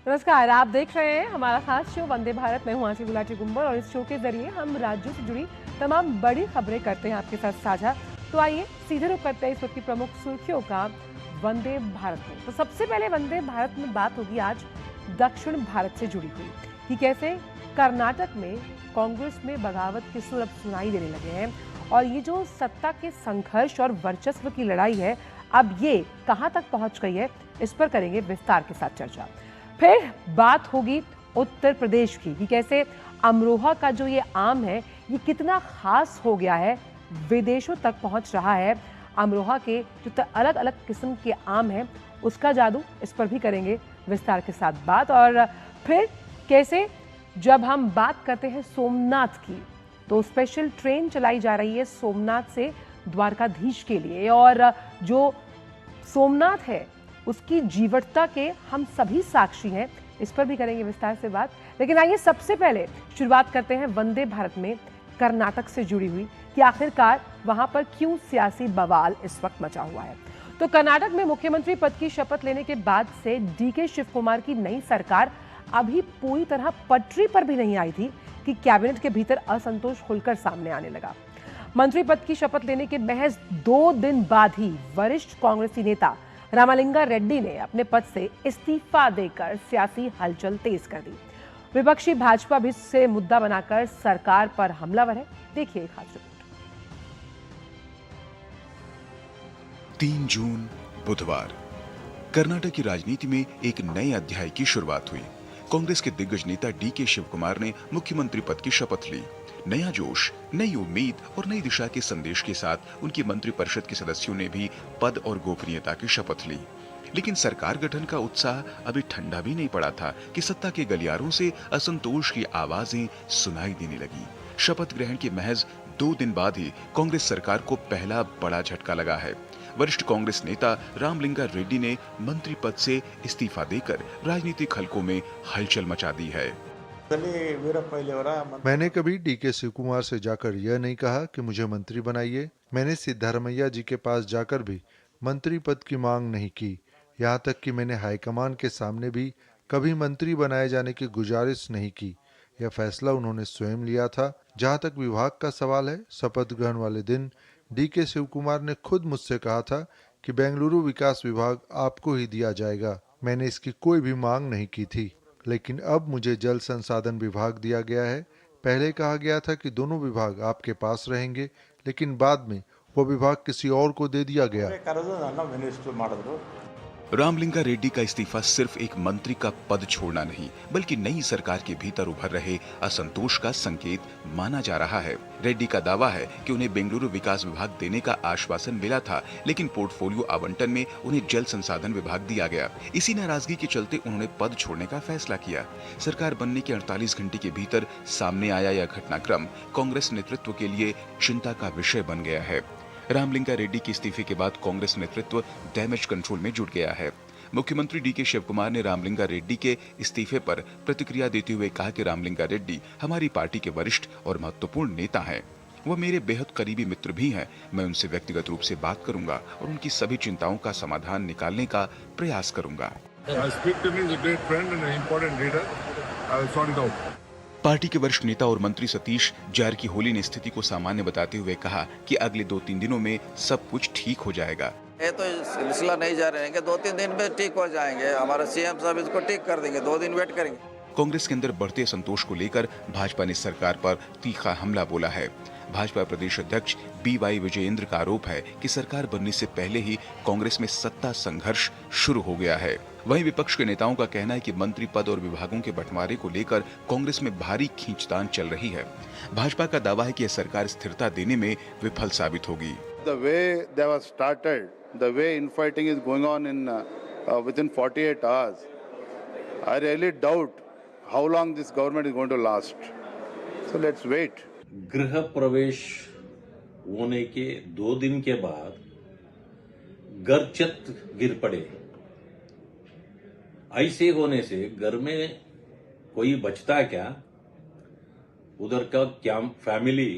नमस्कार, आप देख रहे हैं हमारा खास शो वंदे भारत। मैं हूं आंचल गुलाटी गुंबर और इस शो के जरिए हम राज्यों से जुड़ी तमाम बड़ी खबरें करते हैं आपके साथ साझा। तो आइए सीधे रुख करते हैं इस वक्त की प्रमुख सुर्खियों का वंदे भारत में। तो सबसे पहले वंदे भारत में बात होगी आज दक्षिण भारत से जुड़ी हुई कि कैसे कर्नाटक में कांग्रेस में बगावत के सुर अब सुनाई देने लगे हैं और ये जो सत्ता के संघर्ष और वर्चस्व की लड़ाई है अब ये कहां तक पहुंच गई है, इस पर करेंगे विस्तार के साथ चर्चा। फिर बात होगी उत्तर प्रदेश की कि कैसे अमरोहा का जो ये आम है ये कितना खास हो गया है, विदेशों तक पहुंच रहा है। अमरोहा के जो अलग अलग किस्म के आम हैं उसका जादू, इस पर भी करेंगे विस्तार के साथ बात। और फिर कैसे जब हम बात करते हैं सोमनाथ की तो स्पेशल ट्रेन चलाई जा रही है सोमनाथ से द्वारकाधीश के लिए और जो सोमनाथ है उसकी जीवटता के हम सभी साक्षी हैं, इस पर भी करेंगे विस्तार से बात। लेकिन आइए सबसे पहले शुरुआत करते हैं वंदे भारत में कर्नाटक से जुड़ी हुई कि आखिरकार वहां पर क्यों सियासी बवाल इस वक्त मचा हुआ है। तो कर्नाटक में मुख्यमंत्री पद की शपथ लेने के बाद से डीके शिव कुमार की नई सरकार अभी पूरी तरह पटरी पर भी नहीं आई थी कि कैबिनेट के भीतर असंतोष खुलकर सामने आने लगा। मंत्री पद की शपथ लेने के महज 2 दिन बाद ही वरिष्ठ कांग्रेसी नेता रामलिंगा रेड्डी ने अपने पद से इस्तीफा देकर सियासी हलचल तेज कर दी। विपक्षी भाजपा भी इसे मुद्दा बनाकर सरकार पर हमलावर है। देखिए एक खास रिपोर्ट। 3 जून बुधवार कर्नाटक की राजनीति में एक नए अध्याय की शुरुआत हुई। कांग्रेस के दिग्गज नेता डीके शिव कुमार ने मुख्यमंत्री पद की शपथ ली। नया जोश, नई उम्मीद और नई दिशा के संदेश के साथ उनकी मंत्रिपरिषद के सदस्यों ने भी पद और गोपनीयता की शपथ ली। लेकिन सरकार गठन का उत्साह अभी ठंडा भी नहीं पड़ा था कि सत्ता के गलियारों से असंतोष की आवाजें सुनाई देने लगी। शपथ ग्रहण के महज 2 दिन बाद ही कांग्रेस सरकार को पहला बड़ा झटका लगा है। वरिष्ठ कांग्रेस नेता रामलिंगा रेड्डी ने मंत्री पद से इस्तीफा देकर राजनीतिक हलकों में हलचल मचा दी है। मैंने कभी डीके शिव कुमार से जाकर यह नहीं कहा कि मुझे मंत्री बनाइए। मैंने सिद्धारमैया जी के पास जाकर भी मंत्री पद की मांग नहीं की। यहाँ तक कि मैंने हाईकमान के सामने भी कभी मंत्री बनाए जाने की गुजारिश नहीं की। यह फैसला उन्होंने स्वयं लिया था। जहाँ तक विभाग का सवाल है, शपथ ग्रहण वाले दिन डीके शिव कुमार ने खुद मुझसे कहा था कि बेंगलुरु विकास विभाग आपको ही दिया जाएगा। मैंने इसकी कोई भी मांग नहीं की थी, लेकिन अब मुझे जल संसाधन विभाग दिया गया है। पहले कहा गया था कि दोनों विभाग आपके पास रहेंगे, लेकिन बाद में वो विभाग किसी और को दे दिया गया। रामलिंगा रेड्डी का इस्तीफा सिर्फ एक मंत्री का पद छोड़ना नहीं, बल्कि नई सरकार के भीतर उभर रहे असंतोष का संकेत माना जा रहा है। रेड्डी का दावा है कि उन्हें बेंगलुरु विकास विभाग देने का आश्वासन मिला था, लेकिन पोर्टफोलियो आवंटन में उन्हें जल संसाधन विभाग दिया गया। इसी नाराजगी के चलते उन्होंने पद छोड़ने का फैसला किया। सरकार बनने के 48 घंटे के भीतर सामने आया यह घटनाक्रम कांग्रेस नेतृत्व के लिए चिंता का विषय बन गया है। रामलिंगा रेड्डी के इस्तीफे के बाद कांग्रेस नेतृत्व डैमेज कंट्रोल में जुट गया है। मुख्यमंत्री डीके शिव कुमार ने रामलिंगा रेड्डी के इस्तीफे पर प्रतिक्रिया देते हुए कहा कि रामलिंगा रेड्डी हमारी पार्टी के वरिष्ठ और महत्वपूर्ण नेता हैं। वो मेरे बेहद करीबी मित्र भी हैं। मैं उनसे व्यक्तिगत रूप से बात करूंगा और उनकी सभी चिंताओं का समाधान निकालने का प्रयास करूंगा। पार्टी के वरिष्ठ नेता और मंत्री सतीश जारकीहोली ने स्थिति को सामान्य बताते हुए कहा कि अगले 2-3 दिनों में सब कुछ ठीक हो जाएगा। ये तो सिलसिला नहीं जा रहे हैं कि 2-3 दिन में ठीक हो जाएंगे। हमारे सीएम साहब इसको ठीक कर देंगे, 2 दिन वेट करेंगे। कांग्रेस के अंदर बढ़ते असंतोष को लेकर भाजपा ने सरकार पर तीखा हमला बोला है। भाजपा प्रदेश अध्यक्ष BY विजयेंद्र का आरोप है कि सरकार बनने से पहले ही कांग्रेस में सत्ता संघर्ष शुरू हो गया है। वहीं विपक्ष के नेताओं का कहना है कि मंत्री पद और विभागों के बंटवारे को लेकर कांग्रेस में भारी खींचतान चल रही है। भाजपा का दावा है कि यह सरकार स्थिरता देने में विफल साबित होगी। The way they were started, the way infighting is going on in within 48 hours, I really doubt how long this government is going to last. So let's wait. गृह प्रवेश होने के 2 दिन के बाद घर गिर पड़े। ऐसे होने से घर में कोई बचता क्या? उधर का क्या फैमिली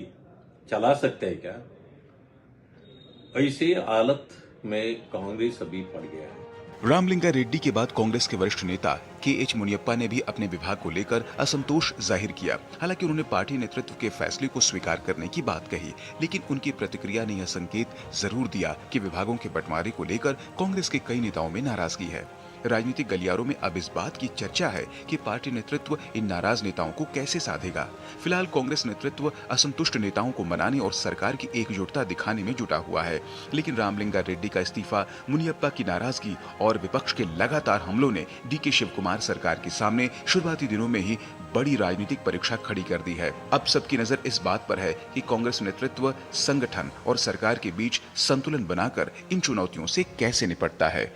चला सकते है क्या? ऐसे हालत में कांग्रेस अभी पड़ गया है। रामलिंगा रेड्डी के बाद कांग्रेस के वरिष्ठ नेता के.एच. मुनियप्पा ने भी अपने विभाग को लेकर असंतोष जाहिर किया। हालांकि उन्होंने पार्टी नेतृत्व के फैसले को स्वीकार करने की बात कही, लेकिन उनकी प्रतिक्रिया ने यह संकेत जरूर दिया कि विभागों के बंटवारे को लेकर कांग्रेस के कई नेताओं में नाराजगी है। राजनीतिक गलियारों में अब इस बात की चर्चा है कि पार्टी नेतृत्व इन नाराज नेताओं को कैसे साधेगा। फिलहाल कांग्रेस नेतृत्व असंतुष्ट नेताओं को मनाने और सरकार की एकजुटता दिखाने में जुटा हुआ है, लेकिन रामलिंगा रेड्डी का इस्तीफा, मुनियप्पा की नाराजगी और विपक्ष के लगातार हमलों ने डी.के. शिव कुमार सरकार के सामने शुरुआती दिनों में ही बड़ी राजनीतिक परीक्षा खड़ी कर दी है। अब सबकी नजर इस बात पर है कि कांग्रेस नेतृत्व संगठन और सरकार के बीच संतुलन बनाकर इन चुनौतियों से कैसे निपटता है।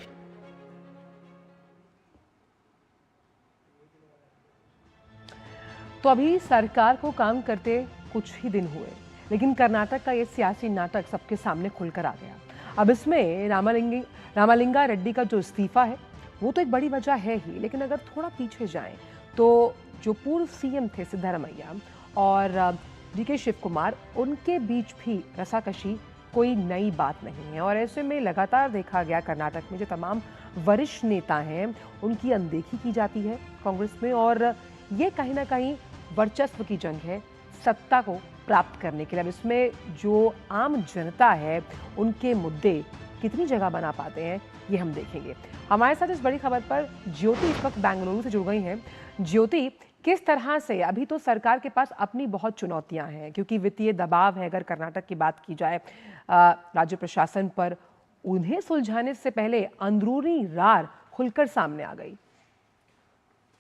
तो अभी सरकार को काम करते कुछ ही दिन हुए, लेकिन कर्नाटक का ये सियासी नाटक सबके सामने खुलकर आ गया। अब इसमें रामलिंगा रेड्डी का जो इस्तीफा है वो तो एक बड़ी वजह है ही, लेकिन अगर थोड़ा पीछे जाएं तो जो पूर्व सीएम थे सिद्धारमैया और डी.के. शिव कुमार, उनके बीच भी रसाकशी कोई नई बात नहीं है। और ऐसे में लगातार देखा गया कर्नाटक में जो तमाम वरिष्ठ नेता हैं उनकी अनदेखी की जाती है कांग्रेस में, और ये कहीं ना कहीं वर्चस्व की जंग है सत्ता को प्राप्त करने के लिए। अब इसमें जो आम जनता है उनके मुद्दे कितनी जगह बना पाते हैं ये हम देखेंगे। हमारे साथ इस बड़ी खबर पर ज्योति इस वक्त बेंगलुरु से जुड़ गई हैं। ज्योति, किस तरह से अभी तो सरकार के पास अपनी बहुत चुनौतियां हैं, क्योंकि वित्तीय दबाव है, अगर कर्नाटक की बात की जाए राज्य प्रशासन पर, उन्हें सुलझाने से पहले अंदरूनी रार खुलकर सामने आ गई।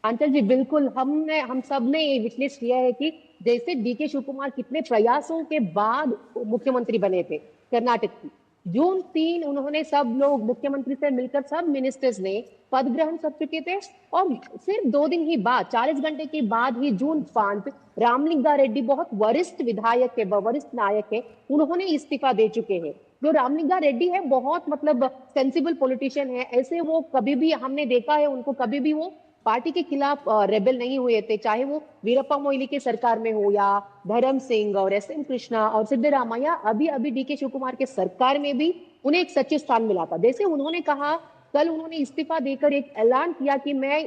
आंचल जी, बिल्कुल हम सब ने ये विश्लेषण किया है कि जैसे डी.के. शिव कुमार कितने प्रयासों के बाद मुख्यमंत्री बने थे कर्नाटक की। जून 3 उन्होंने सब लोग मुख्यमंत्री से मिलकर सब मिनिस्टर्स ने पद ग्रहण कर चुके थे, और सिर्फ 2 दिन ही बाद, 40 घंटे के बाद ही जून 5 रामलिंगा रेड्डी, बहुत वरिष्ठ विधायक है, वरिष्ठ नायक है, उन्होंने इस्तीफा दे चुके हैं। जो रामलिंगा रेड्डी है बहुत मतलब सेंसिबल पॉलिटिशियन है, ऐसे वो कभी भी हमने देखा है उनको, कभी भी वो पार्टी के खिलाफ रेबल नहीं हुए थे, चाहे वो वीरप्पा मोइली के सरकार में हो या धर्म सिंह और एस.एम. कृष्णा और सिद्धरामैया, अभी डी.के. शिव कुमार के सरकार में भी उन्हें एक सचिव स्थान मिला था। जैसे उन्होंने कहा, कल उन्होंने इस्तीफा देकर एक ऐलान किया कि मैं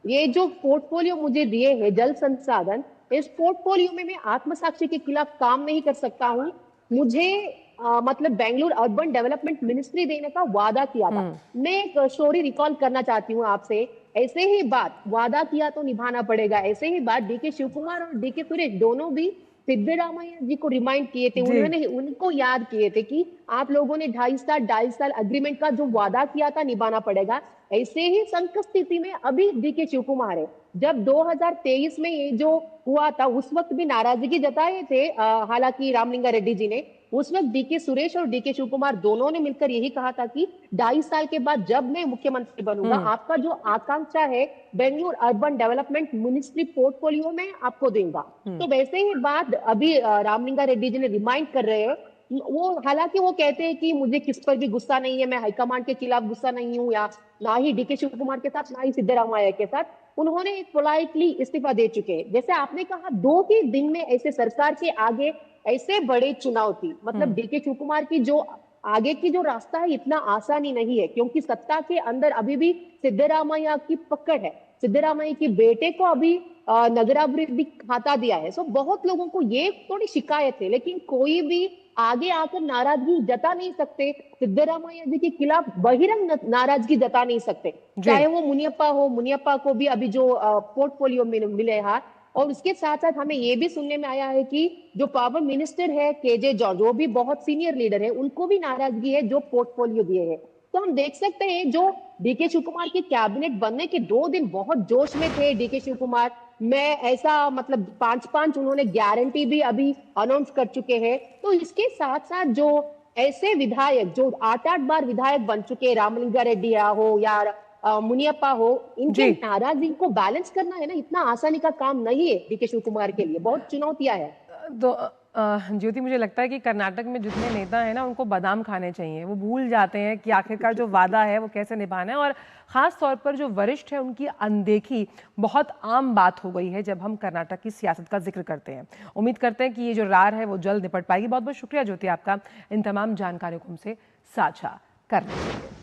ये जो पोर्टफोलियो मुझे दिए है जल संसाधन, इस पोर्टफोलियो में मैं आत्मसाक्षी के खिलाफ काम नहीं कर सकता हूँ। मुझे मतलब बेंगलुरु अर्बन डेवलपमेंट मिनिस्ट्री देने का वादा किया था। मैं एक स्टोरी रिकॉल करना चाहती हूँ आपसे। ऐसे ही बात, वादा किया तो निभाना पड़ेगा, ऐसे ही बात डी.के. शिव कुमार और डी.के. सुरेश दोनों भी सिद्धरामैया जी को रिमाइंड किए थे, उन्होंने उनको याद किए थे कि आप लोगों ने 2.5 साल अग्रीमेंट का जो वादा किया था निभाना पड़ेगा। ऐसे ही संकट स्थिति में अभी डी.के. शिव कुमार है। जब 2023 में ये जो हुआ था उस वक्त भी नाराजगी जताए थे हालांकि रामलिंगा रेड्डी जी ने, उस वक्त डी.के. सुरेश और डी.के. शिव कुमार दोनों ने मिलकर यही कहा था कि 2.5 साल के बाद जब मैं मुख्यमंत्री बनूंगा, आपका जो आकांक्षा है Bengaluru urban development ministry portfolio में आपको दूंगा। तो वैसे ही बात अभी रामलिंगा रेड्डी जी ने रिमाइंड कर रहे हैं। वो हालांकि वो कहते हैं कि मुझे किस पर भी गुस्सा नहीं है, मैं हाईकमांड के खिलाफ गुस्सा नहीं हूँ, या ना ही डी.के. शिव कुमार के साथ, ना ही सिद्धरामैया के साथ। उन्होंने एक पोलाइटली इस्तीफा दे चुके हैं। जैसे आपने कहा, 2 ही दिन में ऐसे सरकार के आगे ऐसे बड़े चुनौती, मतलब डी.के. शिव कुमार की जो आगे की जो रास्ता है इतना आसानी नहीं है, क्योंकि सत्ता के अंदर अभी भी सिद्धरामैया की पकड़ है। सिद्धरामैया के बेटे को अभी नगराभिवृद्धि खाता दिया है। सो बहुत लोगों को ये थोड़ी शिकायत है, लेकिन कोई भी आगे आकर नाराजगी जता नहीं सकते, सिद्धरामैया जी के खिलाफ बहिरंग नाराजगी जता नहीं सकते, चाहे वो मुनियप्पा हो। मुनियप्पा को भी अभी जो पोर्टफोलियो में मिले हाथ, और उसके साथ साथ हमें ये भी सुनने में आया है कि जो पावर मिनिस्टर है के.जे. जॉर्ज, वो भी बहुत सीनियर लीडर है, उनको भी नाराजगी है जो पोर्टफोलियो दिए हैं। तो हम देख सकते हैं जो डी.के. शिव कुमार की कैबिनेट बनने के 2 दिन बहुत जोश में थे डी.के. शिव कुमार। मैं ऐसा मतलब 5 उन्होंने गारंटी भी अभी अनाउंस कर चुके हैं। तो इसके साथ साथ जो ऐसे विधायक जो 8 बार विधायक बन चुके, रामलिंगा रेड्डी हो या मुनियप्पा हो, इनकी नाराजगी को बैलेंस करना है ना, इतना आसानी का काम नहीं है डी.के. शिव कुमार के लिए, बहुत चुनौतियां है। तो ज्योति, मुझे लगता है कि कर्नाटक में जितने नेता हैं ना, उनको बादाम खाने चाहिए। वो भूल जाते हैं कि आखिरकार जो वादा है वो कैसे निभाना है, और ख़ास तौर पर जो वरिष्ठ है उनकी अनदेखी बहुत आम बात हो गई है जब हम कर्नाटक की सियासत का जिक्र करते हैं। उम्मीद करते हैं कि ये जो रार है वो जल्द निपट पाएगी। बहुत बहुत शुक्रिया ज्योति आपका इन तमाम जानकारियों को हमसे साझा करने के लिए।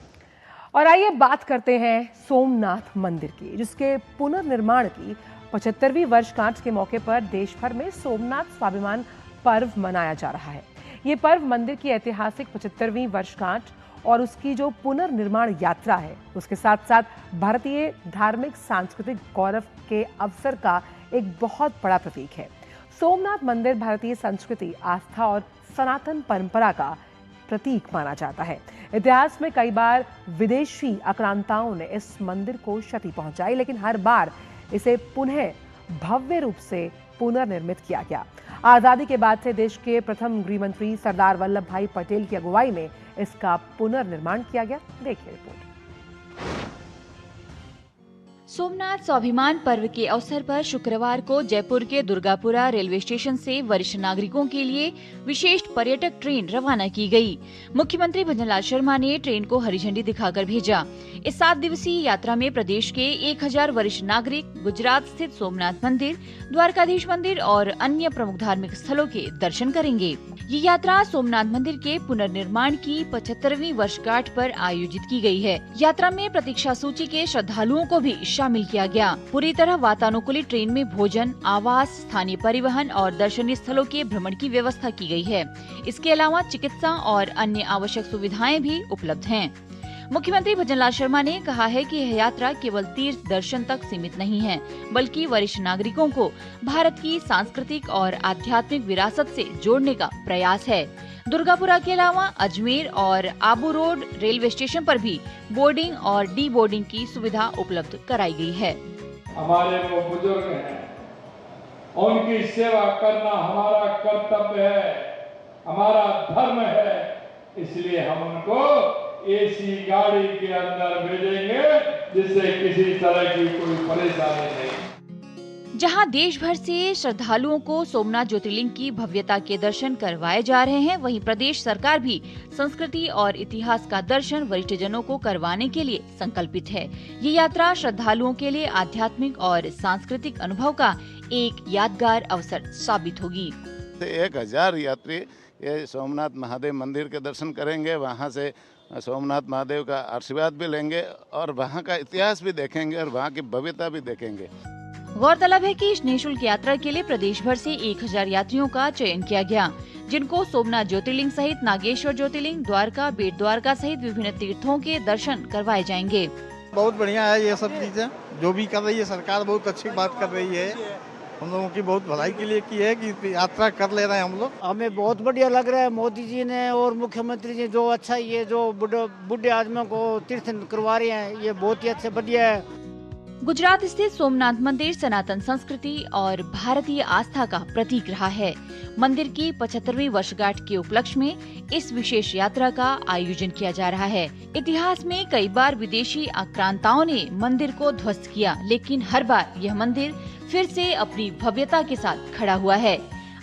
और आइए बात करते हैं सोमनाथ मंदिर की, जिसके पुनर्निर्माण की 75वीं वर्षगांठ के मौके पर देश भर में सोमनाथ स्वाभिमान पर्व मनाया जा रहा है। ये पर्व मंदिर की ऐतिहासिक 75वीं वर्षगांठ और उसकी जो पुनर्निर्माण यात्रा है, उसके साथ साथ भारतीय धार्मिक सांस्कृतिक गौरव के अवसर का एक बहुत बड़ा प्रतीक है। सोमनाथ मंदिर भारतीय संस्कृति, आस्था और सनातन परंपरा का प्रतीक माना जाता है। इतिहास में कई बार विदेशी आक्रांताओं ने इस मंदिर को क्षति पहुंचाई, लेकिन हर बार इसे पुनः भव्य रूप से पुनर्निर्मित किया गया। आजादी के बाद से देश के प्रथम गृह मंत्री सरदार वल्लभ भाई पटेल की अगुवाई में इसका पुनर्निर्माण किया गया। देखिए रिपोर्ट। सोमनाथ स्वाभिमान पर्व के अवसर पर शुक्रवार को जयपुर के दुर्गापुरा रेलवे स्टेशन से वरिष्ठ नागरिकों के लिए विशेष पर्यटक ट्रेन रवाना की गई। मुख्यमंत्री भजनलाल शर्मा ने ट्रेन को हरी झंडी दिखाकर भेजा। इस 7 दिवसीय यात्रा में प्रदेश के 1000 वरिष्ठ नागरिक गुजरात स्थित सोमनाथ मंदिर, द्वारकाधीश मंदिर और अन्य प्रमुख धार्मिक स्थलों के दर्शन करेंगे। ये यात्रा सोमनाथ मंदिर के पुनर्निर्माण की 75वीं वर्षगांठ पर आयोजित की गई है। यात्रा में प्रतीक्षा सूची के श्रद्धालुओं को भी शामिल किया गया। पूरी तरह वातानुकूलित ट्रेन में भोजन, आवास, स्थानीय परिवहन और दर्शनीय स्थलों के भ्रमण की व्यवस्था की गई है। इसके अलावा चिकित्सा और अन्य आवश्यक सुविधाएं भी उपलब्ध हैं। मुख्यमंत्री भजनलाल शर्मा ने कहा है कि यह यात्रा केवल तीर्थ दर्शन तक सीमित नहीं है, बल्कि वरिष्ठ नागरिकों को भारत की सांस्कृतिक और आध्यात्मिक विरासत से जोड़ने का प्रयास है। दुर्गापुरा के अलावा अजमेर और आबू रोड रेलवे स्टेशन पर भी बोर्डिंग और डी बोर्डिंग की सुविधा उपलब्ध कराई गई है। हमारे वो बुजुर्ग हैं, उनकी सेवा करना हमारा कर्तव्य है, हमारा धर्म है, इसलिए हम उनको एसी गाड़ी के अंदर भेजेंगे, जिससे किसी तरह की कोई परेशानी नहीं। जहां देश भर से श्रद्धालुओं को सोमनाथ ज्योतिर्लिंग की भव्यता के दर्शन करवाए जा रहे हैं, वहीं प्रदेश सरकार भी संस्कृति और इतिहास का दर्शन वरिष्ठ जनों को करवाने के लिए संकल्पित है। ये यात्रा श्रद्धालुओं के लिए आध्यात्मिक और सांस्कृतिक अनुभव का एक यादगार अवसर साबित होगी। 1000 यात्री ये सोमनाथ महादेव मंदिर के दर्शन करेंगे, वहाँ से सोमनाथ महादेव का आशीर्वाद भी लेंगे और वहाँ का इतिहास भी देखेंगे और वहाँ की भव्यता भी देखेंगे। गौरतलब है कि इस निःशुल्क यात्रा के लिए प्रदेश भर से 1000 यात्रियों का चयन किया गया, जिनको सोमनाथ ज्योतिर्लिंग सहित नागेश्वर ज्योतिर्लिंग, द्वारका, बेट द्वारका सहित विभिन्न तीर्थों के दर्शन करवाए जाएंगे। बहुत बढ़िया है ये सब चीजें, जो भी कर रही है सरकार बहुत अच्छी बात कर रही है। हम लोगों की बहुत भलाई के लिए की है कि यात्रा कर ले रहे हैं हम लोग। हमें बहुत बढ़िया लग रहा है। मोदी जी ने और मुख्यमंत्री जी जो अच्छा ये जो बुढ़े आदमियों को तीर्थ करवा रहे हैं, ये बहुत ही अच्छा बढ़िया है। गुजरात स्थित सोमनाथ मंदिर सनातन संस्कृति और भारतीय आस्था का प्रतीक रहा है। मंदिर की 75वीं वर्षगांठ के उपलक्ष्य में इस विशेष यात्रा का आयोजन किया जा रहा है। इतिहास में कई बार विदेशी आक्रांताओं ने मंदिर को ध्वस्त किया, लेकिन हर बार यह मंदिर फिर से अपनी भव्यता के साथ खड़ा हुआ है।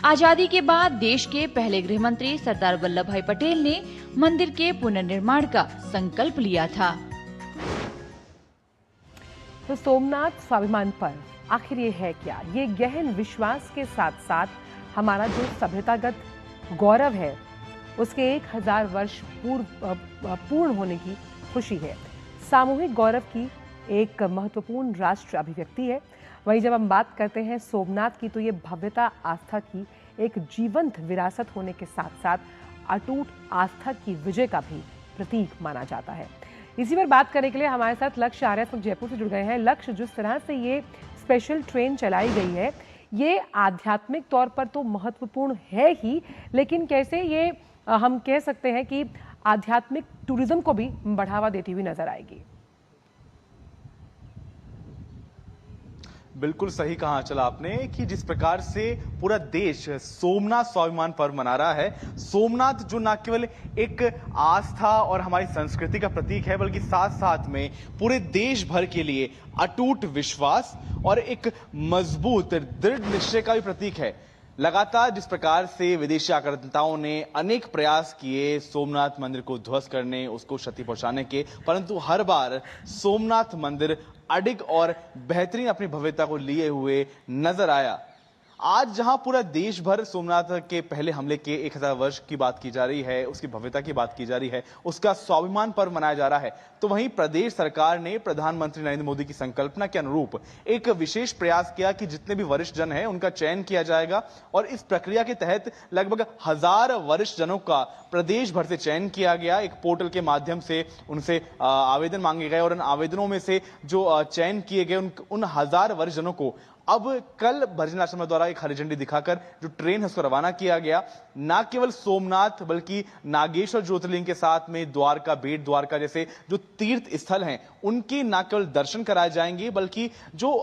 आजादी के बाद देश के पहले गृह मंत्री सरदार वल्लभ भाई पटेल ने मंदिर के पुनर्निर्माण का संकल्प लिया था। तो सोमनाथ स्वाभिमान पर्व आखिर ये है क्या? ये गहन विश्वास के साथ साथ हमारा जो सभ्यतागत गौरव है, उसके 1000 वर्ष पूर्ण होने की खुशी है। सामूहिक गौरव की एक महत्वपूर्ण राष्ट्र अभिव्यक्ति है। वहीं जब हम बात करते हैं सोमनाथ की, तो ये भव्यता आस्था की एक जीवंत विरासत होने के साथ साथ अटूट आस्था की विजय का भी प्रतीक माना जाता है। इसी पर बात करने के लिए हमारे साथ लक्ष्य आर्य जयपुर से जुड़ गए हैं। लक्ष्य, जिस तरह से ये स्पेशल ट्रेन चलाई गई है, ये आध्यात्मिक तौर पर तो महत्वपूर्ण है ही, लेकिन कैसे ये हम कह सकते हैं कि आध्यात्मिक टूरिज्म को भी बढ़ावा देती हुई नजर आएगी? बिल्कुल सही कहा चला आपने कि जिस प्रकार से पूरा देश सोमनाथ स्वाभिमान पर्व मना रहा है, सोमनाथ जो न केवल एक आस्था और हमारी संस्कृति का प्रतीक है, बल्कि साथ साथ में पूरे देश भर के लिए अटूट विश्वास और एक मजबूत दृढ़ निश्चय का भी प्रतीक है। लगातार जिस प्रकार से विदेशी आक्रांताओं ने अनेक प्रयास किए सोमनाथ मंदिर को ध्वस्त करने, उसको क्षति पहुंचाने के, परंतु हर बार सोमनाथ मंदिर अडिग और बेहतरीन अपनी भव्यता को लिए हुए नजर आया। आज जहां पूरा देश भर सोमनाथ के पहले हमले के 1000 वर्ष की बात की जा रही है, उसकी भव्यता की बात की जा रही है, उसका स्वाभिमान पर्व मनाया जा रहा है, तो वहीं प्रदेश सरकार ने प्रधानमंत्री नरेंद्र मोदी की संकल्पना के अनुरूप एक विशेष प्रयास किया कि जितने भी वरिष्ठ जन हैं उनका चयन किया जाएगा और इस प्रक्रिया के तहत लगभग 1000 वरिष्ठ जनों का प्रदेश भर से चयन किया गया। एक पोर्टल के माध्यम से उनसे आवेदन मांगे गए और उन आवेदनों में से जो चयन किए गए उन 1000 वरिष्ठ जनों को अब कल भजन आश्रम द्वारा एक हरी झंडी दिखाकर जो ट्रेन है उसको रवाना किया गया। न केवल सोमनाथ बल्कि नागेश्वर ज्योतिर्लिंग के साथ में द्वारका, बेट द्वारका जैसे जो तीर्थ स्थल हैं उनके न केवल दर्शन कराए जाएंगे बल्कि जो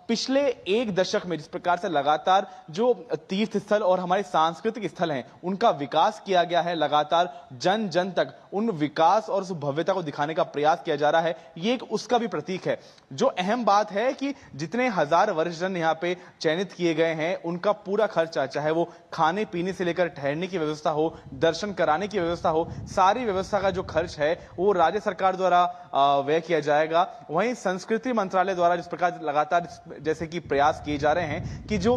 पिछले एक दशक में जिस प्रकार से लगातार जो तीर्थ स्थल और हमारे सांस्कृतिक स्थल हैं उनका विकास किया गया है, लगातार जन जन तक उन विकास और उस भव्यता को दिखाने का प्रयास किया जा रहा है, ये एक उसका भी प्रतीक है। जो अहम बात है कि जितने 1000 वरिष्ठ जन यहाँ पे चयनित किए गए हैं उनका पूरा खर्चा, चाहे वो खाने पीने से लेकर ठहरने की व्यवस्था हो, दर्शन कराने की व्यवस्था हो, सारी व्यवस्था का जो खर्च है वो राज्य सरकार द्वारा व्यय किया जाएगा। वहीं संस्कृति मंत्रालय द्वारा जिस प्रकार लगातार जैसे कि प्रयास किए जा रहे हैं कि जो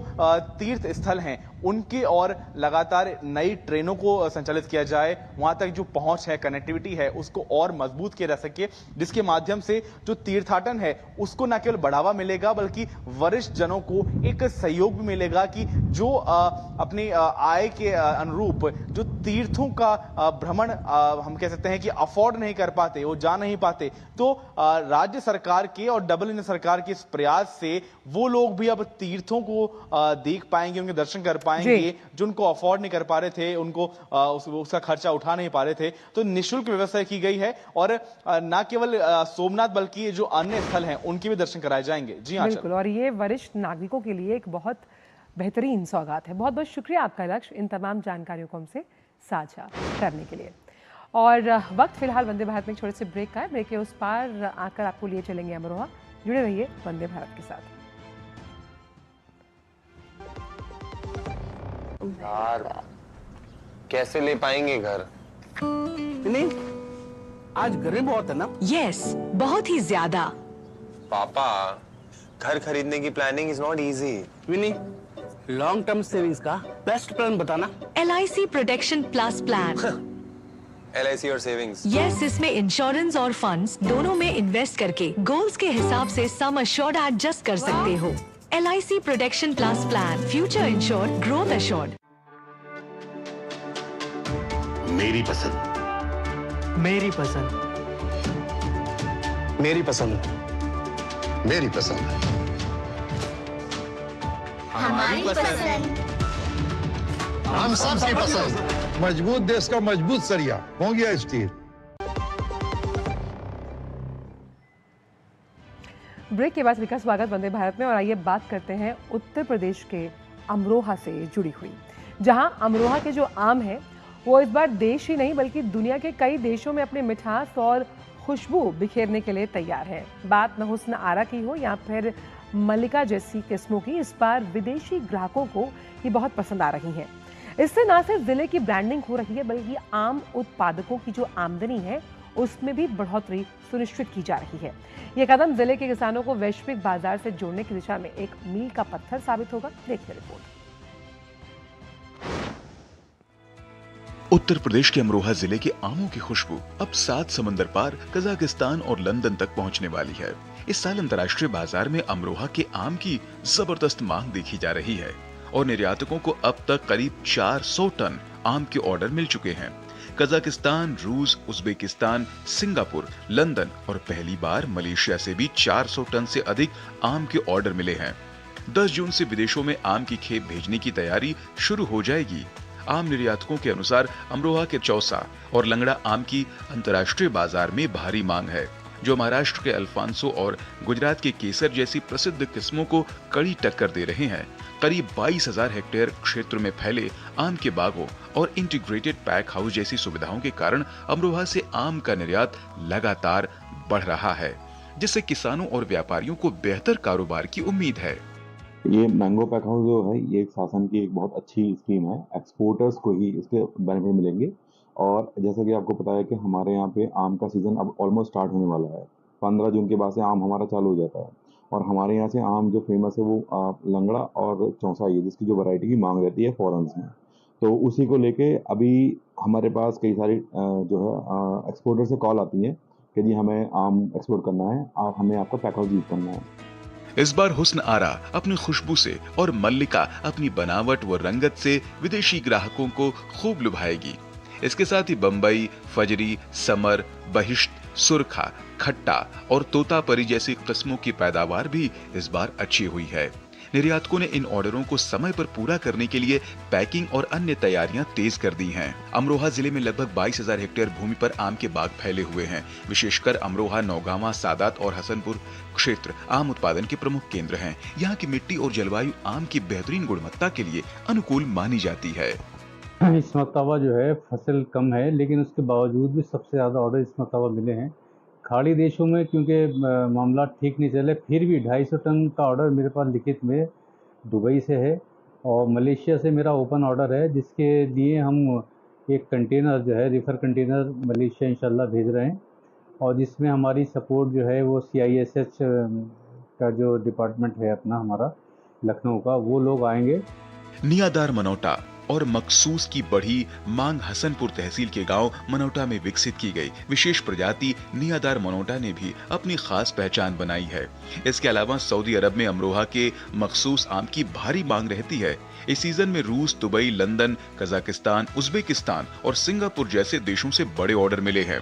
तीर्थ स्थल हैं उनके और लगातार नई ट्रेनों को संचालित किया जाए, वहां तक जो पहुंच है, कनेक्टिविटी है, उसको और मजबूत किया जा सके, जिसके माध्यम से जो तीर्थाटन है उसको न केवल बढ़ावा मिलेगा बल्कि वरिष्ठ जनों को एक सहयोग भी मिलेगा कि जो अपनी आय के अनुरूप जो तीर्थों का भ्रमण हम कह सकते हैं कि अफोर्ड नहीं कर पाते, वो जा नहीं पाते, तो राज्य सरकार के और डबल इंजन सरकार के इस प्रयास से वो लोग भी अब तीर्थों को देख पाएंगे, उनके दर्शन कर पाएंगे, जो उनको अफोर्ड नहीं कर पा रहे थे, उनको उसका खर्चा उठा नहीं पा रहे थे। तो निःशुल्क व्यवस्था की गई है और न केवल सोमनाथ बल्कि जो अन्य स्थल हैं उनके भी दर्शन कराए जाएंगे। जी हाँ, बिल्कुल, और ये वरिष्ठ नागरिकों के लिए एक बहुत बेहतरीन सौगात है। बहुत बहुत शुक्रिया आपका लक्ष्य इन तमाम जानकारियों को हमसे साझा करने के लिए। और वक्त फिलहाल वंदे भारत में एक छोटे से ब्रेक का है। ब्रेक के उस पार आकर आपको लिए चलेंगे अमरोहा। जुड़े रहिए वंदे भारत के साथ। यार कैसे ले पाएंगे घर? नहीं, आज गर्मी बहुत है ना? यस, बहुत ही ज्यादा। पापा, घर खरीदने की planning is not easy. Vini, long term savings का बेस्ट प्लान बताना। LIC protection plus plan. LIC और सेविंग्स? यस, इसमें इंश्योरेंस और फंड्स दोनों में इन्वेस्ट करके गोल्स के हिसाब से सम अश्योर्ड एडजस्ट कर सकते हो। LIC protection plus plan, future insured, growth assured. मेरी पसंद, मेरी पसंद, मेरी पसंद, मेरी पसंद, हमारी पसंद, हम सबकी पसंद। मजबूत देश का मजबूत सरिया हो गया स्टील। ब्रेक के बाद का स्वागत वंदे भारत में। और आइए बात करते हैं उत्तर प्रदेश के अमरोहा से जुड़ी हुई, जहां अमरोहा के जो आम है वो इस बार देश ही नहीं बल्कि दुनिया के कई देशों में अपने मिठास और खुशबू बिखेरने के लिए तैयार है। बात न हुस्न आरा की हो या फिर मल्लिका जैसी किस्मों की, इस बार विदेशी ग्राहकों को ये बहुत पसंद आ रही हैं। इससे न सिर्फ जिले की ब्रांडिंग हो रही है बल्कि आम उत्पादकों की जो आमदनी है उसमें भी बढ़ोतरी सुनिश्चित की जा रही है। यह कदम जिले के किसानों को वैश्विक बाजार से जोड़ने की दिशा में एक मील का पत्थर साबित होगा। देखिए रिपोर्ट। उत्तर प्रदेश के अमरोहा जिले के आमों की खुशबू अब 7 समंदर पार कजाकिस्तान और लंदन तक पहुंचने वाली है। इस साल अंतर्राष्ट्रीय बाजार में अमरोहा के आम की जबरदस्त मांग देखी जा रही है और निर्यातकों को अब तक करीब 400 टन आम के ऑर्डर मिल चुके हैं। कजाकिस्तान, रूस, उज्बेकिस्तान, सिंगापुर, लंदन और पहली बार मलेशिया से भी 400 टन से अधिक आम के ऑर्डर मिले हैं। 10 जून से विदेशों में आम की खेप भेजने की तैयारी शुरू हो जाएगी। आम निर्यातकों के अनुसार अमरोहा के चौसा और लंगड़ा आम की अंतर्राष्ट्रीय बाजार में भारी मांग है, जो महाराष्ट्र के अल्फांसो और गुजरात के केसर जैसी प्रसिद्ध किस्मों को कड़ी टक्कर दे रहे हैं। करीब 22,000 हेक्टेयर क्षेत्र में फैले आम के बागों और इंटीग्रेटेड पैक हाउस जैसी सुविधाओं के कारण अमरोहा से आम का निर्यात लगातार बढ़ रहा है, जिससे किसानों और व्यापारियों को बेहतर कारोबार की उम्मीद है। ये मैंगो पैक हाउस जो है ये शासन की एक बहुत अच्छी स्कीम है। एक्सपोर्टर्स को ही इसके बेनिफिट मिलेंगे और जैसा कि आपको पता है कि हमारे यहाँ पे आम का सीजन अब ऑलमोस्ट स्टार्ट होने वाला है। 15 जून के बाद से आम हमारा चालू हो जाता है और हमारे यहाँ से आम जो फेमस है वो लंगड़ा और चौसाई है, जिसकी जो वैरायटी की मांग रहती है फॉरेन्स में। तो उसी को लेके अभी हमारे पास कई सारी जो है एक्सपोर्टर से कॉल आती है कि जी हमें आम एक्सपोर्ट करना है और हमें आपका पैक हाउस यूज करना है। इस बार हुस्न आरा अपनी खुशबू से और मल्लिका अपनी बनावट व रंगत से विदेशी ग्राहकों को खूब लुभाएगी। इसके साथ ही बम्बई, फजरी, समर, बहिश्त, सुरखा, खट्टा और तोतापरी जैसी किस्मों की पैदावार भी इस बार अच्छी हुई है। निर्यातकों ने इन ऑर्डरों को समय पर पूरा करने के लिए पैकिंग और अन्य तैयारियां तेज कर दी हैं। अमरोहा जिले में लगभग 22,000 हेक्टेयर भूमि पर आम के बाग फैले हुए हैं। विशेषकर अमरोहा, नौगांवा, सादात और हसनपुर क्षेत्र आम उत्पादन के प्रमुख केंद्र हैं। यहाँ की मिट्टी और जलवायु आम की बेहतरीन गुणवत्ता के लिए अनुकूल मानी जाती है। इस मरतबा जो है फसल कम है, लेकिन उसके बावजूद भी सबसे ज़्यादा ऑर्डर इस मरतबा मिले हैं। खाड़ी देशों में क्योंकि मामला ठीक नहीं चले, फिर भी 250 टन का ऑर्डर मेरे पास लिखित में दुबई से है और मलेशिया से मेरा ओपन ऑर्डर है, जिसके लिए हम एक कंटेनर जो है रिफ़र कंटेनर मलेशिया इंशाल्लाह भेज रहे हैं और जिसमें हमारी सपोर्ट जो है वो CISH का जो डिपार्टमेंट है अपना हमारा लखनऊ का, वो लोग आएंगे। नियादार मनौटा और मखसूस की बढ़ी मांग हसनपुर तहसील के गांव मनौटा में विकसित की गई विशेष प्रजाति नियादार मनौटा ने भी अपनी खास पहचान बनाई है। इसके अलावा सऊदी अरब में अमरोहा के मखसूस आम की भारी मांग रहती है। इस सीजन में रूस, दुबई, लंदन, कजाकिस्तान, उज्बेकिस्तान और सिंगापुर जैसे देशों से बड़े ऑर्डर मिले हैं।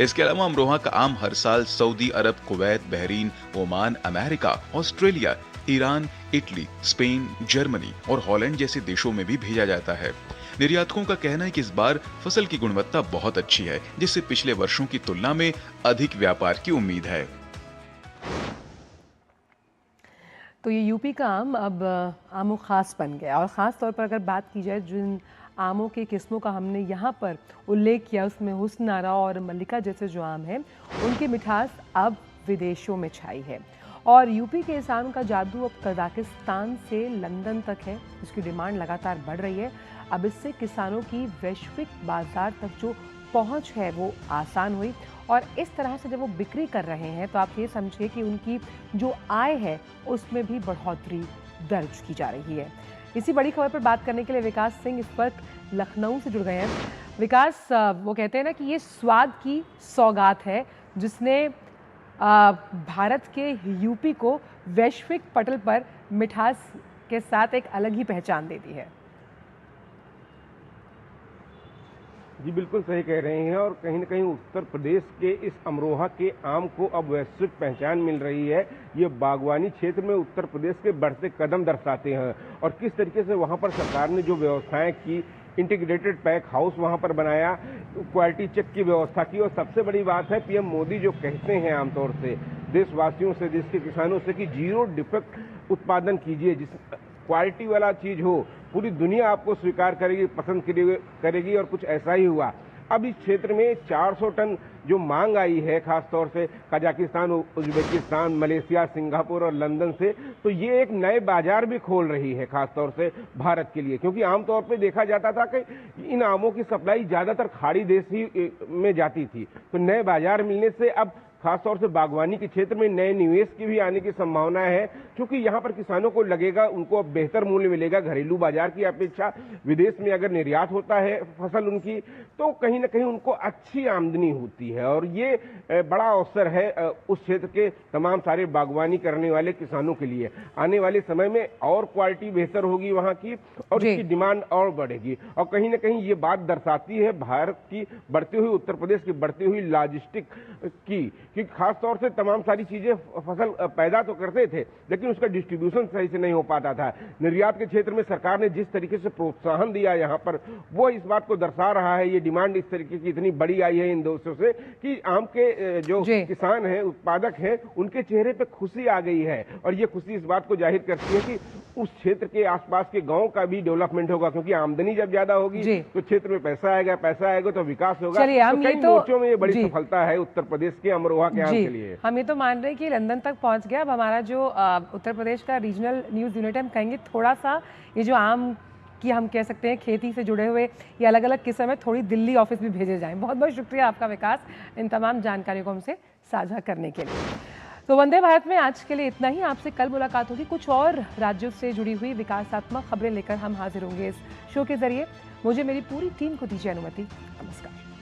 इसके अलावा अमरोहा का आम हर साल Saudi Arab, Kuwait, Bahrain, Oman, America, Australia, Iran, Italy, Spain, Germany और हॉलैंड जैसे देशों में भी भेजा जाता है। निर्यातकों का कहना है कि इस बार फसल की गुणवत्ता बहुत अच्छी है, जिससे पिछले वर्षों की तुलना में अधिक व्यापार की उम्मीद है। तो ये यूपी का आम अब आमो खास बन गया और ख़ास तौर पर अगर बात की जाए जिन आमों की किस्मों का हमने यहाँ पर उल्लेख किया, उसमें हुस्न आरा और मल्लिका जैसे जो आम हैं उनकी मिठास अब विदेशों में छाई है और यूपी के इस आम का जादू अब कजाकिस्तान से लंदन तक है। इसकी डिमांड लगातार बढ़ रही है। अब इससे किसानों की वैश्विक बाजार तक जो पहुंच है वो आसान हुई और इस तरह से जब वो बिक्री कर रहे हैं तो आप ये समझिए कि उनकी जो आय है उसमें भी बढ़ोतरी दर्ज की जा रही है। इसी बड़ी खबर पर बात करने के लिए विकास सिंह इस वक्त लखनऊ से जुड़ गए हैं। विकास, वो कहते हैं ना कि ये स्वाद की सौगात है जिसने भारत के यूपी को वैश्विक पटल पर मिठास के साथ एक अलग ही पहचान दे दी है। जी बिल्कुल सही कह रहे हैं और कहीं न कहीं उत्तर प्रदेश के इस अमरोहा के आम को अब वैश्विक पहचान मिल रही है। ये बागवानी क्षेत्र में उत्तर प्रदेश के बढ़ते कदम दर्शाते हैं और किस तरीके से वहाँ पर सरकार ने जो व्यवस्थाएं की, इंटीग्रेटेड पैक हाउस वहाँ पर बनाया, क्वालिटी चेक की व्यवस्था की और सबसे बड़ी बात है पीएम मोदी जो कहते हैं आमतौर से देशवासियों से, देश के किसानों से कि 0 डिफेक्ट उत्पादन कीजिए, जिस क्वालिटी वाला चीज हो, पूरी दुनिया आपको स्वीकार करेगी, पसंद करेगी और कुछ ऐसा ही हुआ। अब इस क्षेत्र में 400 टन जो मांग आई है खासतौर से कजाकिस्तान, उज्बेकिस्तान, मलेशिया, सिंगापुर और लंदन से, तो ये एक नए बाजार भी खोल रही है खासतौर से भारत के लिए, क्योंकि आमतौर पे देखा जाता था कि इन आमों की सप्लाई ज्यादातर खाड़ी देश ही में जाती थी। तो नए बाजार मिलने से अब खासतौर से बागवानी के क्षेत्र में नए निवेश की भी आने की संभावना है, क्योंकि यहाँ पर किसानों को लगेगा उनको अब बेहतर मूल्य मिलेगा घरेलू बाजार की अपेक्षा। विदेश में अगर निर्यात होता है फसल उनकी तो कहीं ना कहीं उनको अच्छी आमदनी होती है और ये बड़ा अवसर है उस क्षेत्र के तमाम सारे बागवानी करने वाले किसानों के लिए। आने वाले समय में और क्वालिटी बेहतर होगी वहाँ की और इसकी डिमांड और बढ़ेगी और कहीं ना कहीं ये बात दर्शाती है भारत की बढ़ती हुई, उत्तर प्रदेश की बढ़ती हुई लॉजिस्टिक की, कि खास तौर से तमाम सारी चीजें फसल पैदा तो करते थे लेकिन उसका डिस्ट्रीब्यूशन सही से नहीं हो पाता था। निर्यात के क्षेत्र में सरकार ने जिस तरीके से प्रोत्साहन दिया यहाँ पर, वो इस बात को दर्शा रहा है। ये डिमांड इस तरीके की इतनी बड़ी आई है इन देशों से कि आम के जो किसान हैं, उत्पादक हैं, उनके चेहरे पे खुशी आ गई है और ये खुशी इस बात को जाहिर करती है कि उस क्षेत्र के आसपास के गांव का भी डेवलपमेंट होगा, क्योंकि आमदनी जब ज्यादा होगी तो क्षेत्र में पैसा आएगा तो विकास होगा। तो कई मोर्चों में ये बड़ी सफलता है उत्तर प्रदेश के अमरोहा के आम के लिए। हम ये तो मान रहे हैं कि लंदन तक पहुंच गया। अब हमारा जो उत्तर प्रदेश का रीजनल न्यूज यूनिट है, हम कहेंगे थोड़ा सा ये जो आम की हम कह सकते हैं खेती से जुड़े हुए ये अलग अलग किस्म में थोड़ी दिल्ली ऑफिस भी भेजे जाएं। बहुत बहुत शुक्रिया आपका विकास इन तमाम जानकारियों को हमसे साझा करने के लिए। तो वंदे भारत में आज के लिए इतना ही। आपसे कल मुलाकात होगी, कुछ और राज्यों से जुड़ी हुई विकासात्मक खबरें लेकर हम हाजिर होंगे इस शो के जरिए। मुझे मेरी पूरी टीम को दीजिए अनुमति। नमस्कार।